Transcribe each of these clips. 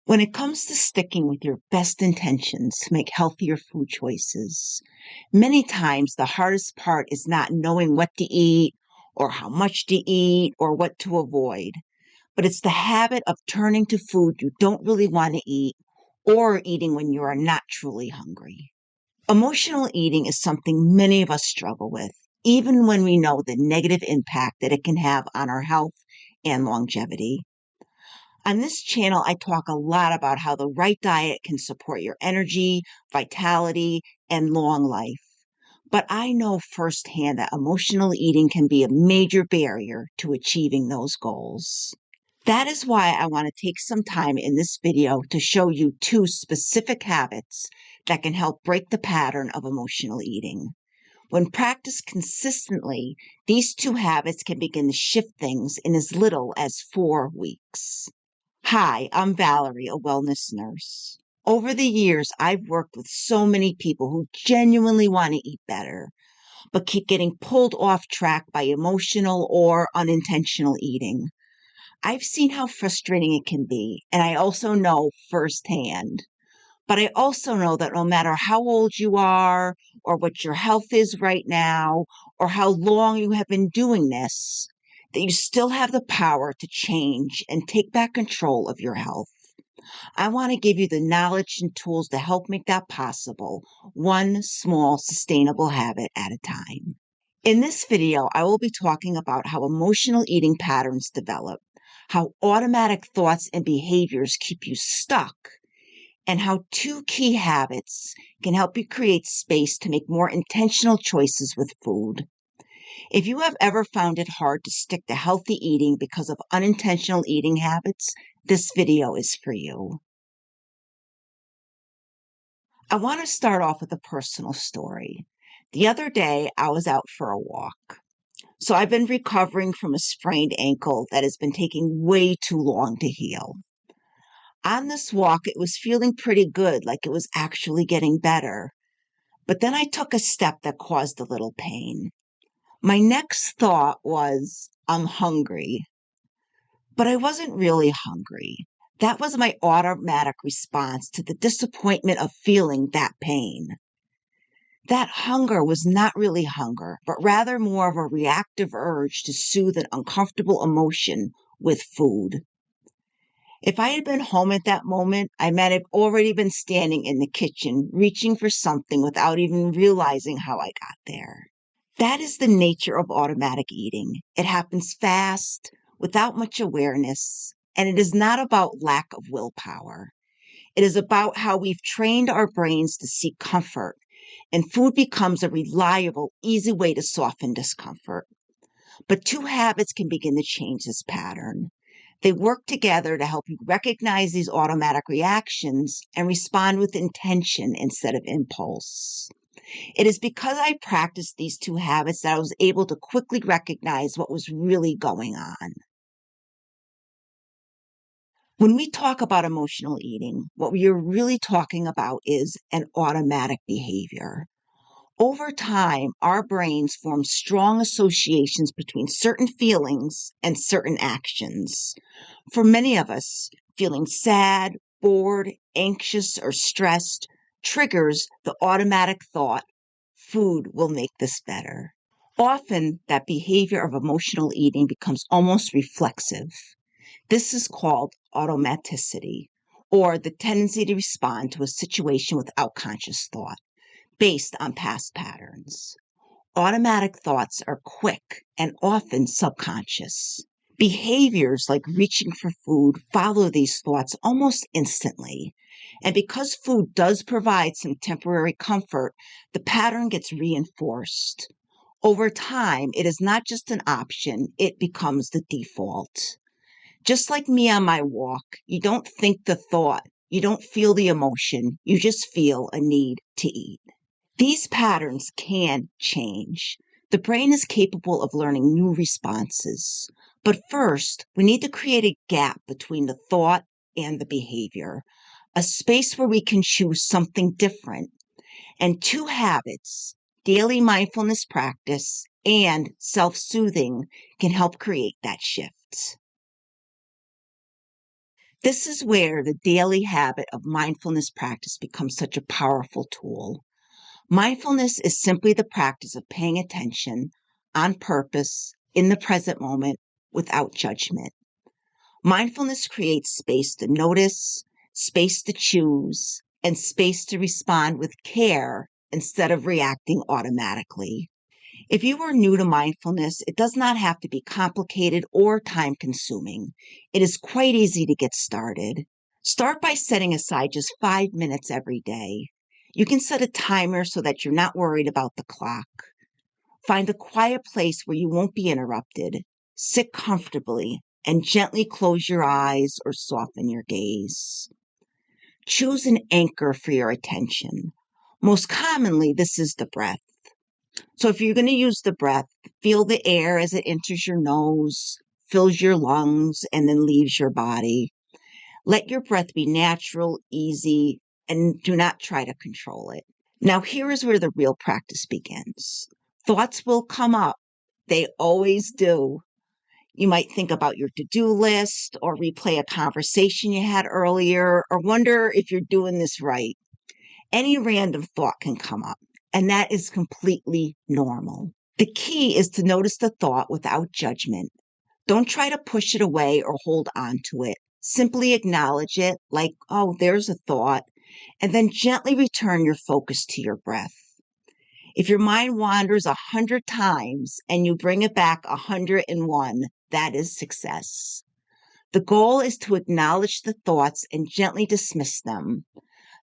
When it comes to sticking with your best intentions to make healthier food choices, many times the hardest part is not knowing what to eat or how much to eat or what to avoid, but it's the habit of turning to food you don't really want to eat or eating when you are not truly hungry. Emotional eating is something many of us struggle with, even when we know the negative impact that it can have on our health and longevity. On this channel, I talk a lot about how the right diet can support your energy, vitality, and long life. But I know firsthand that emotional eating can be a major barrier to achieving those goals. That is why I want to take some time in this video to show you two specific habits that can help break the pattern of emotional eating. When practiced consistently, these two habits can begin to shift things in as little as 4 weeks. Hi, I'm Valerie, a wellness nurse. Over the years, I've worked with so many people who genuinely want to eat better, but keep getting pulled off track by emotional or unintentional eating. I've seen how frustrating it can be, and I also know firsthand. But I also know that no matter how old you are, or what your health is right now, or how long you have been doing this, that you still have the power to change and take back control of your health. I want to give you the knowledge and tools to help make that possible, one small sustainable habit at a time. In this video, I will be talking about how emotional eating patterns develop, how automatic thoughts and behaviors keep you stuck, and how two key habits can help you create space to make more intentional choices with food. If you have ever found it hard to stick to healthy eating because of unintentional eating habits, this video is for you. I want to start off with a personal story. The other day, I was out for a walk. So I've been recovering from a sprained ankle that has been taking way too long to heal. On this walk, it was feeling pretty good, like it was actually getting better. But then I took a step that caused a little pain. My next thought was, I'm hungry. But I wasn't really hungry. That was my automatic response to the disappointment of feeling that pain. That hunger was not really hunger, but rather more of a reactive urge to soothe an uncomfortable emotion with food. If I had been home at that moment, I might have already been standing in the kitchen, reaching for something without even realizing how I got there. That is the nature of automatic eating. It happens fast, without much awareness, and it is not about lack of willpower. It is about how we've trained our brains to seek comfort, and food becomes a reliable, easy way to soften discomfort. But two habits can begin to change this pattern. They work together to help you recognize these automatic reactions and respond with intention instead of impulse. It is because I practiced these two habits that I was able to quickly recognize what was really going on. When we talk about emotional eating, what we are really talking about is an automatic behavior. Over time, our brains form strong associations between certain feelings and certain actions. For many of us, feeling sad, bored, anxious, or stressed triggers the automatic thought, food will make this better. Often, that behavior of emotional eating becomes almost reflexive. This is called automaticity, or the tendency to respond to a situation without conscious thought, based on past patterns. Automatic thoughts are quick and often subconscious. Behaviors like reaching for food follow these thoughts almost instantly. And because food does provide some temporary comfort, the pattern gets reinforced. Over time, it is not just an option, it becomes the default. Just like me on my walk, you don't think the thought, you don't feel the emotion, you just feel a need to eat. These patterns can change. The brain is capable of learning new responses. But first, we need to create a gap between the thought and the behavior, a space where we can choose something different. And two habits, daily mindfulness practice and self-soothing, can help create that shift. This is where the daily habit of mindfulness practice becomes such a powerful tool. Mindfulness is simply the practice of paying attention on purpose in the present moment without judgment. Mindfulness creates space to notice, space to choose, and space to respond with care instead of reacting automatically. If you are new to mindfulness, it does not have to be complicated or time consuming. It is quite easy to get started. Start by setting aside just 5 minutes every day. You can set a timer so that you're not worried about the clock. Find a quiet place where you won't be interrupted. Sit comfortably and gently close your eyes or soften your gaze. Choose an anchor for your attention. Most commonly, this is the breath. So if you're going to use the breath, feel the air as it enters your nose, fills your lungs, and then leaves your body. Let your breath be natural, easy, and do not try to control it. Now, here is where the real practice begins. Thoughts will come up. They always do. You might think about your to-do list or replay a conversation you had earlier or wonder if you're doing this right. Any random thought can come up, and that is completely normal. The key is to notice the thought without judgment. Don't try to push it away or hold on to it. Simply acknowledge it like, oh, there's a thought, and then gently return your focus to your breath. If your mind wanders 100 times and you bring it back 101, that is success. The goal is to acknowledge the thoughts and gently dismiss them.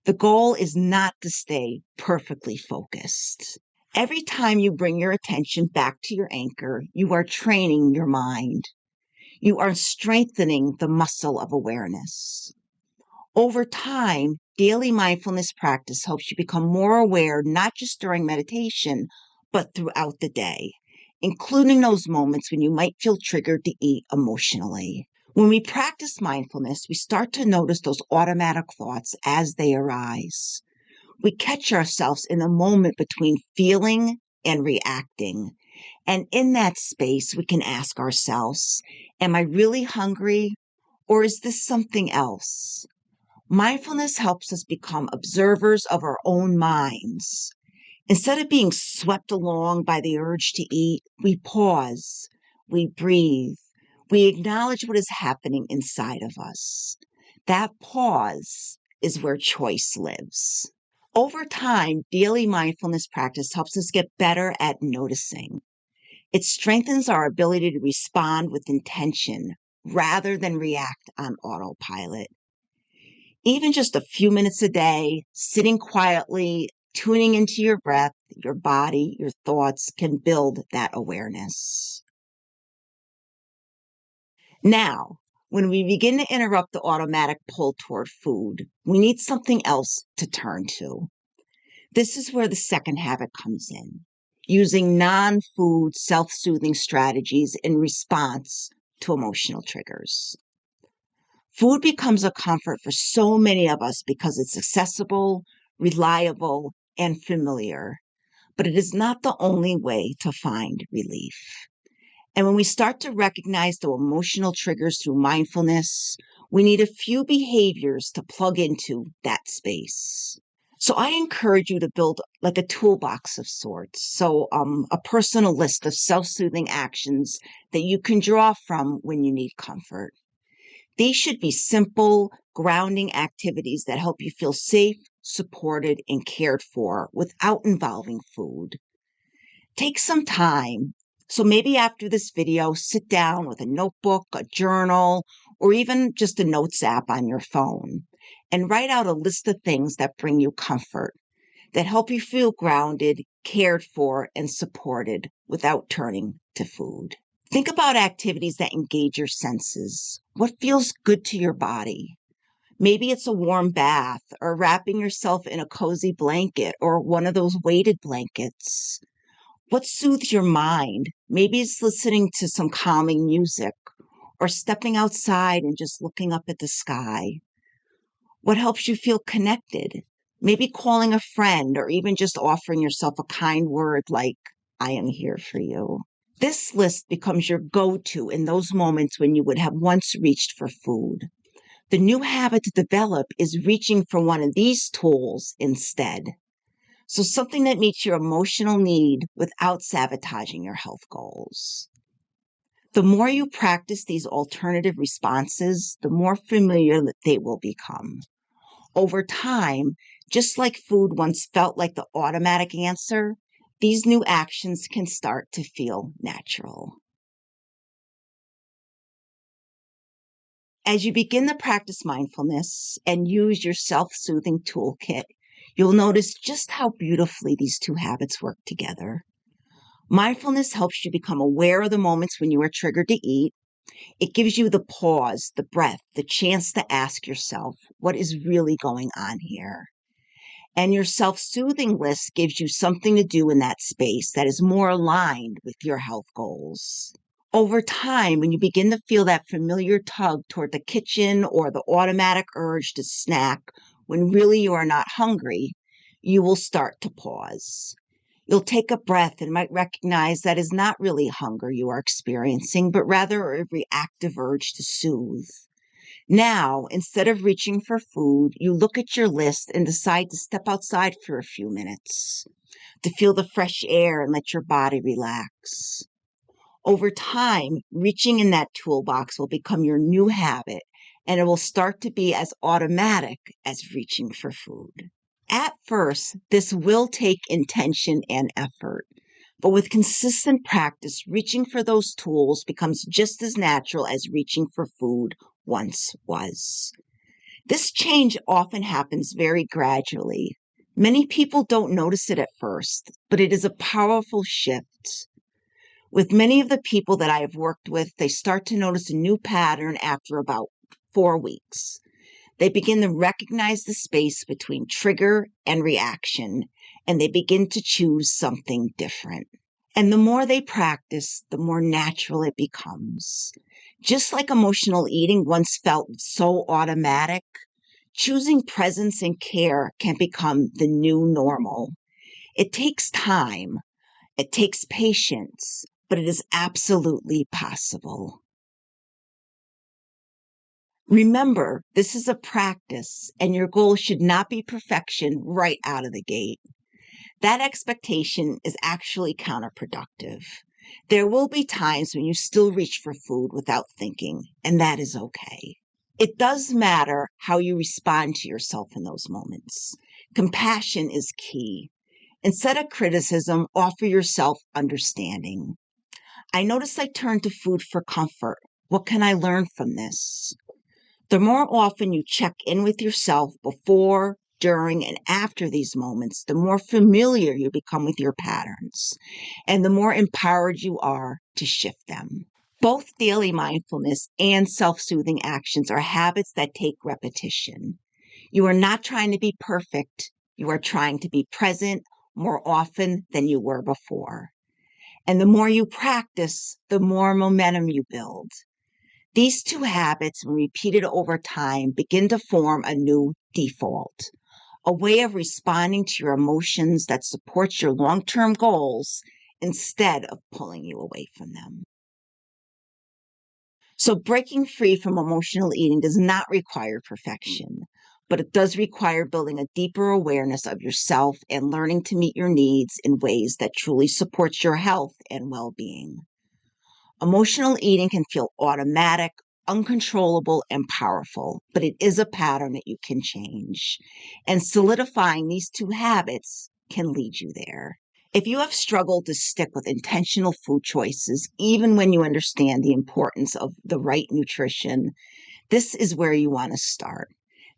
The goal is not to stay perfectly focused. Every time you bring your attention back to your anchor, you are training your mind. You are strengthening the muscle of awareness. Over time, daily mindfulness practice helps you become more aware, not just during meditation, but throughout the day, including those moments when you might feel triggered to eat emotionally. When we practice mindfulness, we start to notice those automatic thoughts as they arise. We catch ourselves in the moment between feeling and reacting. And in that space, we can ask ourselves, am I really hungry, or is this something else? Mindfulness helps us become observers of our own minds. Instead of being swept along by the urge to eat, we pause, we breathe, we acknowledge what is happening inside of us. That pause is where choice lives. Over time, daily mindfulness practice helps us get better at noticing. It strengthens our ability to respond with intention rather than react on autopilot. Even just a few minutes a day, sitting quietly, tuning into your breath, your body, your thoughts can build that awareness. Now, when we begin to interrupt the automatic pull toward food, we need something else to turn to. This is where the second habit comes in, using non-food self-soothing strategies in response to emotional triggers. Food becomes a comfort for so many of us because it's accessible, reliable, and familiar, but it is not the only way to find relief. And when we start to recognize the emotional triggers through mindfulness, we need a few behaviors to plug into that space. So I encourage you to build like a toolbox of sorts. So a personal list of self-soothing actions that you can draw from when you need comfort. These should be simple, grounding activities that help you feel safe, supported, and cared for without involving food. Take some time. So maybe after this video, sit down with a notebook, a journal, or even just a notes app on your phone and write out a list of things that bring you comfort, that help you feel grounded, cared for, and supported without turning to food. Think about activities that engage your senses. What feels good to your body? Maybe it's a warm bath or wrapping yourself in a cozy blanket or one of those weighted blankets. What soothes your mind? Maybe it's listening to some calming music or stepping outside and just looking up at the sky. What helps you feel connected? Maybe calling a friend or even just offering yourself a kind word like, I am here for you. This list becomes your go-to in those moments when you would have once reached for food. The new habit to develop is reaching for one of these tools instead. So something that meets your emotional need without sabotaging your health goals. The more you practice these alternative responses, the more familiar they will become. Over time, just like food once felt like the automatic answer, these new actions can start to feel natural. As you begin to practice mindfulness and use your self-soothing toolkit, you'll notice just how beautifully these two habits work together. Mindfulness helps you become aware of the moments when you are triggered to eat. It gives you the pause, the breath, the chance to ask yourself, what is really going on here? And your self-soothing list gives you something to do in that space that is more aligned with your health goals. Over time, when you begin to feel that familiar tug toward the kitchen or the automatic urge to snack when really you are not hungry, you will start to pause. You'll take a breath and might recognize that is not really hunger you are experiencing, but rather a reactive urge to soothe. Now, instead of reaching for food, you look at your list and decide to step outside for a few minutes, to feel the fresh air and let your body relax. Over time, reaching in that toolbox will become your new habit, and it will start to be as automatic as reaching for food. At first, this will take intention and effort, but with consistent practice, reaching for those tools becomes just as natural as reaching for food once was. This change often happens very gradually. Many people don't notice it at first, but it is a powerful shift. With many of the people that I have worked with, they start to notice a new pattern after about 4 weeks. They begin to recognize the space between trigger and reaction, and they begin to choose something different. And the more they practice, the more natural it becomes. Just like emotional eating once felt so automatic, choosing presence and care can become the new normal. It takes time, it takes patience, but it is absolutely possible. Remember, this is a practice, and your goal should not be perfection right out of the gate. That expectation is actually counterproductive. There will be times when you still reach for food without thinking, and that is okay. It does matter how you respond to yourself in those moments. Compassion is key. Instead of criticism, offer yourself understanding. I notice I turn to food for comfort. What can I learn from this? The more often you check in with yourself before, during, and after these moments, the more familiar you become with your patterns, and the more empowered you are to shift them. Both daily mindfulness and self-soothing actions are habits that take repetition. You are not trying to be perfect. You are trying to be present more often than you were before. And the more you practice, the more momentum you build. These two habits, when repeated over time, begin to form a new default, a way of responding to your emotions that supports your long-term goals instead of pulling you away from them. So breaking free from emotional eating does not require perfection, but it does require building a deeper awareness of yourself and learning to meet your needs in ways that truly supports your health and well-being. Emotional eating can feel automatic, uncontrollable, and powerful, but it is a pattern that you can change. And solidifying these two habits can lead you there. If you have struggled to stick with intentional food choices, even when you understand the importance of the right nutrition, this is where you want to start.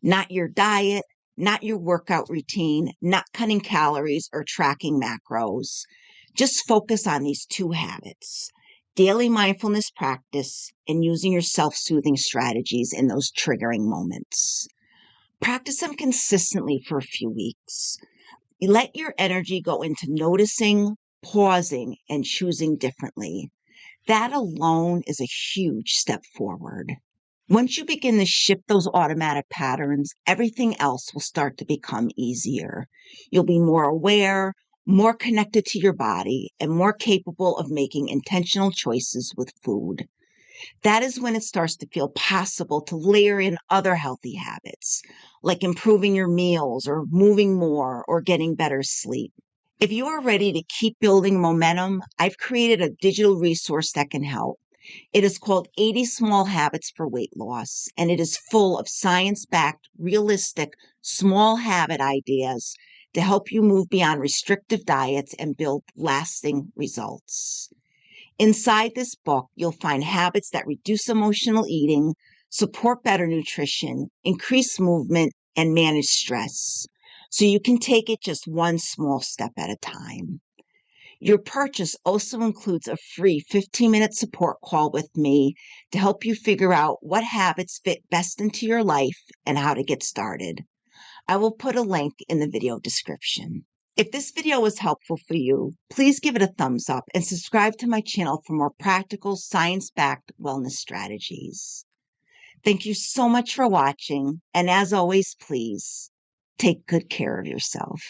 Not your diet, not your workout routine, not cutting calories or tracking macros. Just focus on these two habits: daily mindfulness practice and using your self-soothing strategies in those triggering moments. Practice them consistently for a few weeks. Let your energy go into noticing, pausing, and choosing differently. That alone is a huge step forward. Once you begin to shift those automatic patterns, everything else will start to become easier. You'll be more aware, more connected to your body, and more capable of making intentional choices with food. That is when it starts to feel possible to layer in other healthy habits, like improving your meals or moving more or getting better sleep. If you are ready to keep building momentum, I've created a digital resource that can help. It is called 80 Small Habits for Weight Loss, and it is full of science-backed, realistic, small habit ideas to help you move beyond restrictive diets and build lasting results. Inside this book, you'll find habits that reduce emotional eating, support better nutrition, increase movement, and manage stress. So you can take it just one small step at a time. Your purchase also includes a free 15-minute support call with me to help you figure out what habits fit best into your life and how to get started. I will put a link in the video description. If this video was helpful for you, please give it a thumbs up and subscribe to my channel for more practical, science-backed wellness strategies. Thank you so much for watching, and as always, please take good care of yourself.